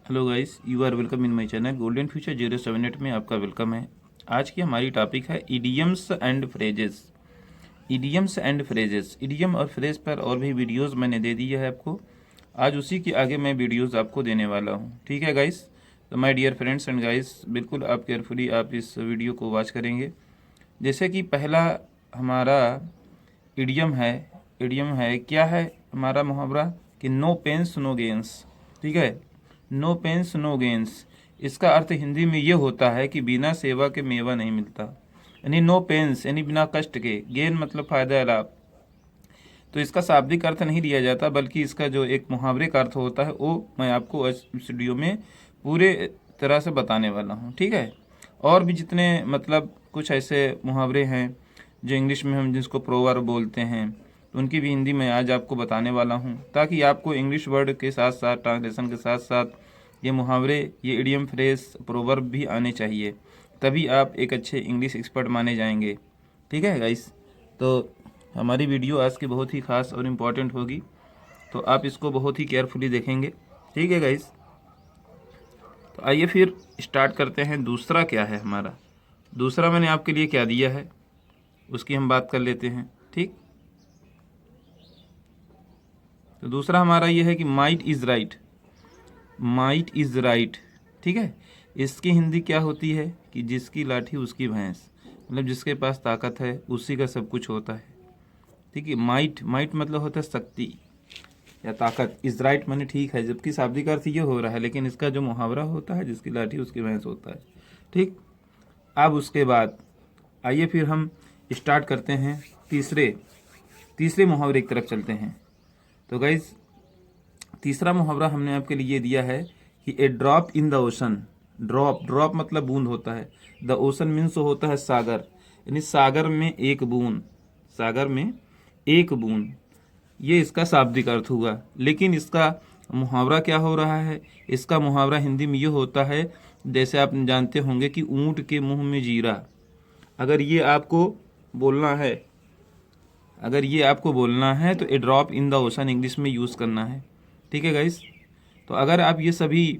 Hello guys, you are welcome in my channel golden future 078 में आपका welcome है। आज की हमारी टॉपिक है idioms and phrases. Idioms and phrases, idiom और फ्रेज पर और भी वीडियोस मैंने दे दिया है आपको। आज उसी के आगे मैं वीडियोस आपको देने वाला हूँ। ठीक है गाइस, तो my dear friends and guys, बिल्कुल आप केयरफुली आप इस वीडियो को वॉच करेंगे। जैसे कि पहला हमारा इडियम है। इडियम है क्या है हमारा मुहावरा कि नो पेंस नो गेंस। ठीक है, नो पेंस नो गेंस। इसका अर्थ हिंदी में ये होता है कि बिना सेवा के मेवा नहीं मिलता। यानी नो पेंस यानी बिना कष्ट के, गेन मतलब फायदा या लाभ। तो इसका शाब्दिक अर्थ नहीं दिया जाता, बल्कि इसका जो एक मुहावरे का अर्थ होता है वो मैं आपको इस वीडियो में पूरे तरह से बताने वाला हूँ। ठीक है, और भी जितने मतलब कुछ ऐसे मुहावरे हैं जो इंग्लिश में हम जिसको प्रोवर्ब बोलते हैं, तो उनकी भी हिंदी में आज आपको बताने वाला हूँ, ताकि आपको इंग्लिश वर्ड के साथ साथ ट्रांसलेशन के साथ साथ ये मुहावरे, ये इडियम फ्रेज, प्रोवर्ब भी आने चाहिए। तभी आप एक अच्छे इंग्लिश एक्सपर्ट माने जाएंगे। ठीक है गाइस, तो हमारी वीडियो आज की बहुत ही खास और इम्पॉर्टेंट होगी, तो आप इसको बहुत ही केयरफुली देखेंगे। ठीक है गाइस, तो आइए फिर स्टार्ट करते हैं। दूसरा क्या है हमारा, दूसरा मैंने आपके लिए क्या दिया है उसकी हम बात कर लेते हैं। ठीक, तो दूसरा हमारा ये है कि might is right. Might is right, ठीक है। इसकी हिंदी क्या होती है कि जिसकी लाठी उसकी भैंस, मतलब जिसके पास ताकत है उसी का सब कुछ होता है। ठीक है, माइट, माइट मतलब होता है शक्ति या ताकत। इज़ राइट माने ठीक है, जबकि शाब्दिक अर्थ ये हो रहा है, लेकिन इसका जो मुहावरा होता है जिसकी लाठी उसकी भैंस होता है। ठीक, अब उसके बाद आइए फिर हम स्टार्ट करते हैं तीसरे मुहावरे की तरफ चलते हैं। तो गाइज, तीसरा मुहावरा हमने आपके लिए दिया है कि a drop in the ocean. Drop, drop मतलब बूंद होता है। द ओशन मीन्स होता है सागर, यानी सागर में एक बूंद, सागर में एक बूंद। ये इसका शाब्दिक अर्थ हुआ, लेकिन इसका मुहावरा क्या हो रहा है? इसका मुहावरा हिंदी में ये होता है, जैसे आप जानते होंगे कि ऊंट के मुंह में जीरा। अगर ये आपको बोलना है, अगर ये आपको बोलना है तो a drop in the ocean English में यूज़ करना है। ठीक है गाइस, तो अगर आप ये सभी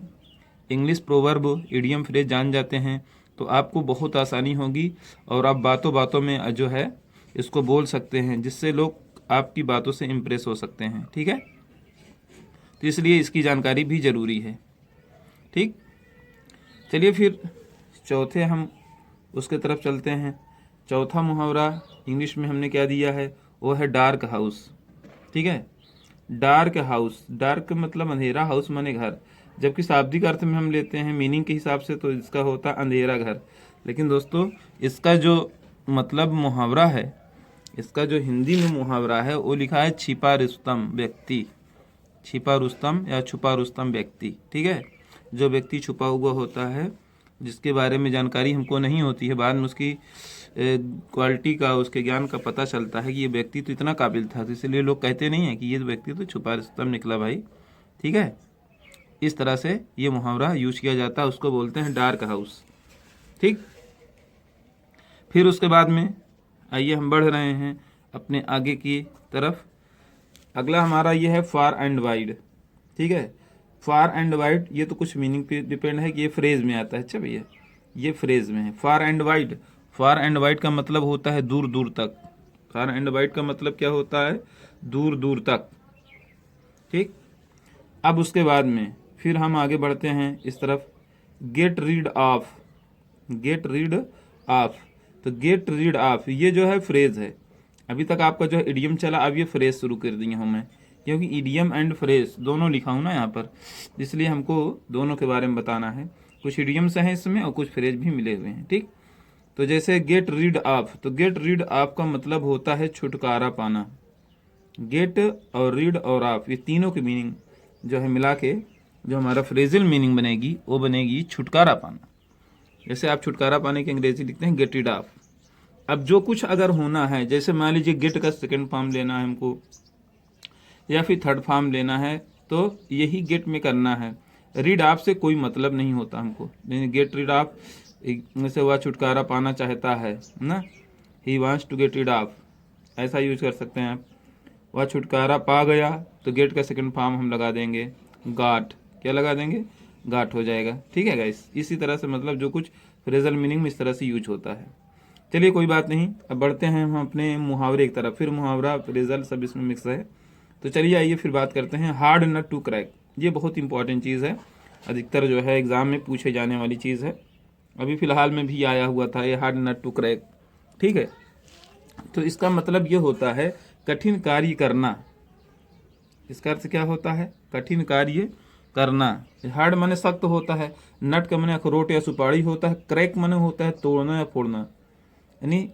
इंग्लिश प्रोवर्ब, इडियम फ्रेज जान जाते हैं तो आपको बहुत आसानी होगी और आप बातों बातों में जो है इसको बोल सकते हैं, जिससे लोग आपकी बातों से इम्प्रेस हो सकते हैं। ठीक है, तो इसलिए इसकी जानकारी भी ज़रूरी है। ठीक, चलिए फिर चौथे हम उसके तरफ चलते हैं। चौथा मुहावरा इंग्लिश में हमने क्या दिया है, वो है डार्क हाउस। ठीक है, डार्क हाउस, डार्क मतलब अंधेरा, हाउस माने घर। जबकि शाब्दिक अर्थ में हम लेते हैं मीनिंग के हिसाब से तो इसका होता है अंधेरा घर। लेकिन दोस्तों, इसका जो मतलब मुहावरा है, इसका जो हिंदी में मुहावरा है वो लिखा है छिपा रुस्तम व्यक्ति। छिपा रुस्तम या छुपा रुस्तम व्यक्ति। ठीक है, जो व्यक्ति छुपा हुआ होता है, जिसके बारे में जानकारी हमको नहीं होती है, बाद में उसकी क्वालिटी का, उसके ज्ञान का पता चलता है कि ये व्यक्ति तो इतना काबिल था, तो इसलिए लोग कहते नहीं हैं कि ये व्यक्ति तो छुपा रुस्तम निकला भाई। ठीक है, इस तरह से ये मुहावरा यूज किया जाता है, उसको बोलते हैं डार्क हाउस। ठीक, फिर उसके बाद में आइए हम बढ़ रहे हैं अपने आगे की तरफ। अगला हमारा ये है फार एंड वाइड। ठीक है, फार एंड वाइड ये तो कुछ मीनिंग पे डिपेंड है कि ये फ्रेज में आता है। अच्छा भैया, ये फ्रेज में है far and wide. Far and wide का मतलब होता है दूर दूर तक। फार एंड वाइड का मतलब क्या होता है? दूर दूर तक। ठीक, अब उसके बाद में फिर हम आगे बढ़ते हैं इस तरफ। Gate rid of, gate rid of. तो गेट रीड ऑफ ये जो है फ्रेज है। अभी तक आपका जो है इडियम चला, अब ये फ्रेज शुरू कर दिया हूँ मैं, क्योंकि इडियम एंड फ्रेज दोनों लिखा हूँ ना यहाँ पर, इसलिए हमको दोनों के बारे में बताना है। कुछ इडियम्स हैं इसमें और कुछ फ्रेज भी मिले हुए हैं। ठीक, तो जैसे गेट रीड ऑफ, तो गेट रीड ऑफ का मतलब होता है छुटकारा पाना। गेट और रीड और ऑफ, ये तीनों की मीनिंग जो है मिला के जो हमारा फ्रेजल मीनिंग बनेगी वो बनेगी छुटकारा पाना। जैसे आप छुटकारा पाने की अंग्रेजी लिखते हैं गेट रीड ऑफ। अब जो कुछ अगर होना है, जैसे मान लीजिए गेट का सेकंड फॉर्म लेना है हमको या फिर थर्ड फॉर्म लेना है, तो यही गेट में करना है। रीड ऑफ से कोई मतलब नहीं होता हमको। गेट रीड ऑफ से वह छुटकारा पाना चाहता है ना, he wants to get rid of, ऐसा यूज कर सकते हैं आप। वह छुटकारा पा गया, तो गेट का सेकंड फॉर्म हम लगा देंगे गॉट। क्या लगा देंगे? गाठ हो जाएगा। ठीक है गाइस, इसी तरह से मतलब जो कुछ फ्रेजल मीनिंग में इस तरह से यूज होता है। चलिए कोई बात नहीं, अब बढ़ते हैं हम अपने मुहावरे की तरफ। फिर मुहावरा फ्रेजल सब इसमें मिक्स है। तो चलिए आइए फिर बात करते हैं हार्ड नट टू क्रैक। ये बहुत इंपॉर्टेंट चीज़ है, अधिकतर जो है एग्जाम में पूछे जाने वाली चीज़ है। अभी फिलहाल में भी आया हुआ था ये हार्ड नट टू क्रैक। ठीक है, तो इसका मतलब ये होता है कठिन कार्य करना। इसका अर्थ क्या होता है? कठिन कार्य करना। हार्ड माने सख्त होता है, नट का माने अखरोट या सुपारी होता है, क्रैक माने होता है तोड़ना या फोड़ना। यानी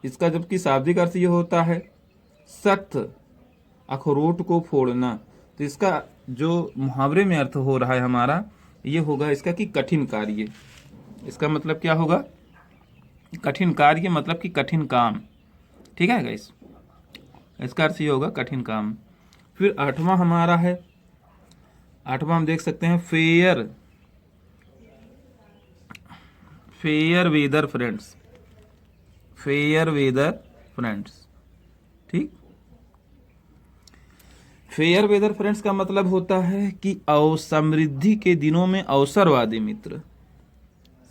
इसका जबकि शाब्दिक अर्थ ये होता है सख्त अखरोट को फोड़ना, तो इसका जो मुहावरे में अर्थ हो रहा है हमारा ये होगा इसका कि कठिन कार्य। इसका मतलब क्या होगा? कठिन कार्य मतलब कि कठिन काम। ठीक है गाइस, इसका अर्थ ये होगा कठिन काम। फिर आठवां हमारा है, आठवां हम देख सकते हैं fair weather friends. Fair weather friends. ठीक, फेयर वेदर फ्रेंड्स का मतलब होता है कि समृद्धि के दिनों में अवसरवादी मित्र।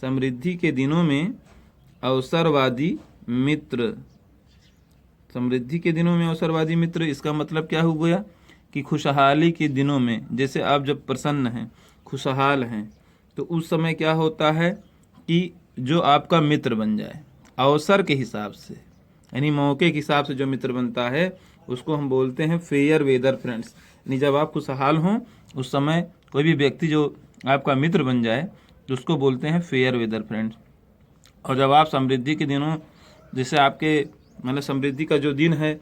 समृद्धि के दिनों में अवसरवादी मित्र। समृद्धि के दिनों में अवसरवादी मित्र, इसका मतलब क्या हो गया कि खुशहाली के दिनों में, जैसे आप जब प्रसन्न हैं, खुशहाल हैं, तो उस समय क्या होता है कि जो आपका मित्र बन जाए अवसर के हिसाब से, यानी मौके के हिसाब से जो मित्र बनता है उसको हम बोलते हैं फेयर वेदर फ्रेंड्स। यानी जब आप खुशहाल हों उस समय कोई भी व्यक्ति जो आपका मित्र बन जाए तो उसको बोलते हैं फेयर वेदर फ्रेंड्स। और जब आप समृद्धि के दिनों, जैसे आपके मतलब समृद्धि का जो दिन है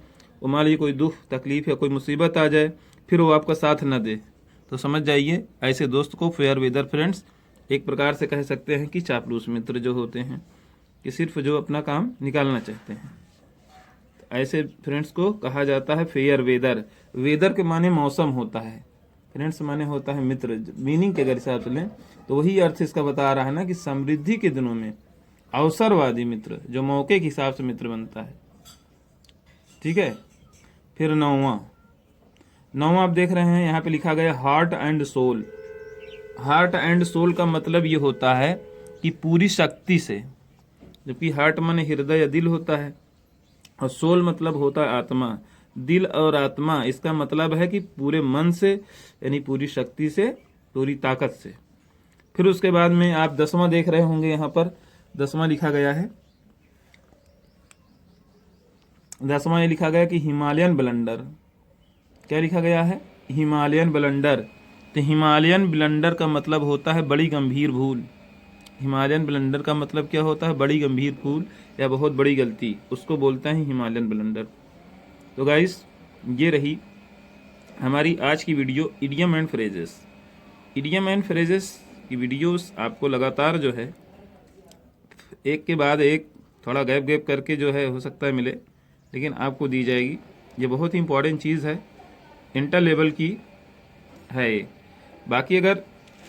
वो मान लीजिए कोई दुख तकलीफ या कोई मुसीबत आ जाए फिर वो आपका साथ न दे, तो समझ जाइए ऐसे दोस्त को फेयर वेदर फ्रेंड्स, एक प्रकार से कह सकते हैं कि चापलूस मित्र जो होते हैं, कि सिर्फ जो अपना काम निकालना चाहते हैं, तो ऐसे फ्रेंड्स को कहा जाता है फेयर वेदर। वेदर के माने मौसम होता है, फ्रेंड्स माने होता है मित्र। मीनिंग के अगर हिसाब से लें तो वही अर्थ इसका बता रहा है ना कि समृद्धि के दिनों में अवसरवादी मित्र, जो मौके के हिसाब से मित्र बनता है। ठीक है, फिर नौवां आप देख रहे हैं यहाँ पे लिखा गया heart and soul. Heart and soul का मतलब ये होता है कि पूरी शक्ति से, जबकि हार्ट माने हृदय या दिल होता है और सोल मतलब होता है आत्मा। दिल और आत्मा, इसका मतलब है कि पूरे मन से, यानी पूरी शक्ति से, पूरी ताकत से। फिर उसके बाद में आप 10वां देख रहे होंगे, यहाँ पर 10वां लिखा गया है। 10वां ये लिखा गया कि हिमालयन ब्लंडर। क्या लिखा गया है? Himalayan blunder. तो हिमालयन ब्लंडर का मतलब होता है बड़ी गंभीर भूल। हिमालयन ब्लंडर का मतलब क्या होता है? बड़ी गंभीर भूल या बहुत बड़ी गलती, उसको बोलते हैं हिमालयन ब्लंडर। तो गाइस, ये रही हमारी आज की video idiom and phrases. Idiom and phrases की वीडियोस आपको लगातार जो है एक के बाद एक, थोड़ा गैप करके जो है हो सकता है मिले, लेकिन आपको दी जाएगी। ये बहुत ही इंपॉर्टेंट चीज़ है, इंटर लेवल की है ये। बाकी अगर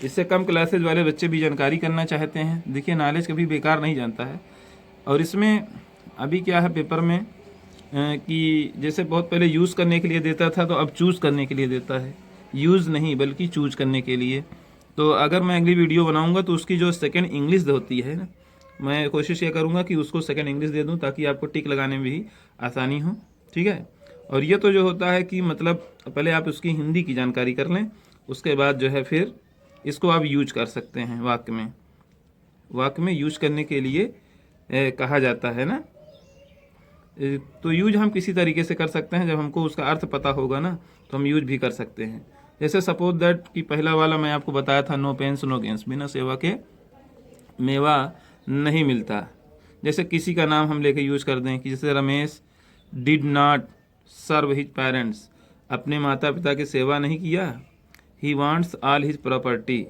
इससे कम क्लासेज वाले बच्चे भी जानकारी करना चाहते हैं, देखिए नॉलेज कभी बेकार नहीं जानता है। और इसमें अभी क्या है पेपर में कि जैसे बहुत पहले यूज़ करने के लिए देता था, तो अब चूज़ करने के लिए देता है। यूज़ नहीं बल्कि चूज करने के लिए। तो अगर मैं अगली वीडियो बनाऊंगा तो उसकी जो सेकंड इंग्लिश होती है ना, मैं कोशिश ये करूंगा कि उसको सेकंड इंग्लिश दे दूं ताकि आपको टिक लगाने में भी आसानी हो। ठीक है, और ये तो जो होता है कि मतलब पहले आप उसकी हिंदी की जानकारी कर लें, उसके बाद जो है फिर इसको आप यूज कर सकते हैं वाक्य में यूज करने के लिए कहा जाता है ना। तो यूज हम किसी तरीके से कर सकते हैं, जब हमको उसका अर्थ पता होगा ना तो हम यूज भी कर सकते हैं। जैसे सपोज दैट कि पहला वाला मैं आपको बताया था, नो पेंस नो गेंस, बिना सेवा के मेवा नहीं मिलता। जैसे किसी का नाम हम लेके यूज कर दें कि जैसे Ramesh did not serve his parents, अपने माता पिता की सेवा नहीं किया। He wants all his property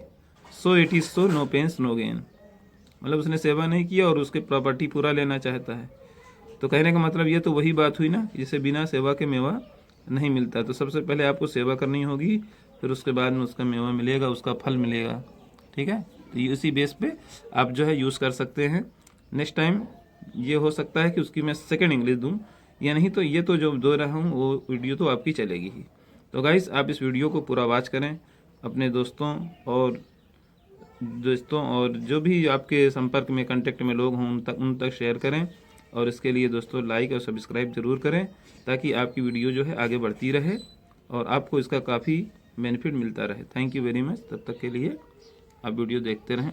so it is so no pains no gain, मतलब उसने सेवा नहीं किया और उसके प्रॉपर्टी पूरा लेना चाहता है। तो कहने का मतलब ये तो वही बात हुई ना, जिसे बिना सेवा के मेवा नहीं मिलता। तो सबसे पहले आपको सेवा करनी होगी, फिर उसके बाद में उसका मेवा मिलेगा, उसका फल मिलेगा। ठीक है, तो इसी बेस पे आप जो है यूज़ कर सकते हैं। नेक्स्ट टाइम ये हो सकता है कि उसकी मैं सेकंड इंग्लिश दूं, या नहीं तो ये तो जो दे रहा हूँ वो वीडियो तो आपकी चलेगी ही। तो गाइस, आप इस वीडियो को पूरा वॉच करें, अपने दोस्तों और दोस्तों, और जो भी आपके संपर्क में कांटेक्ट में लोग हों उन तक शेयर करें। और इसके लिए दोस्तों लाइक और सब्सक्राइब ज़रूर करें, ताकि आपकी वीडियो जो है आगे बढ़ती रहे और आपको इसका काफ़ी बेनिफिट मिलता रहे। Thank you very much. तब तक के लिए आप वीडियो देखते रहें।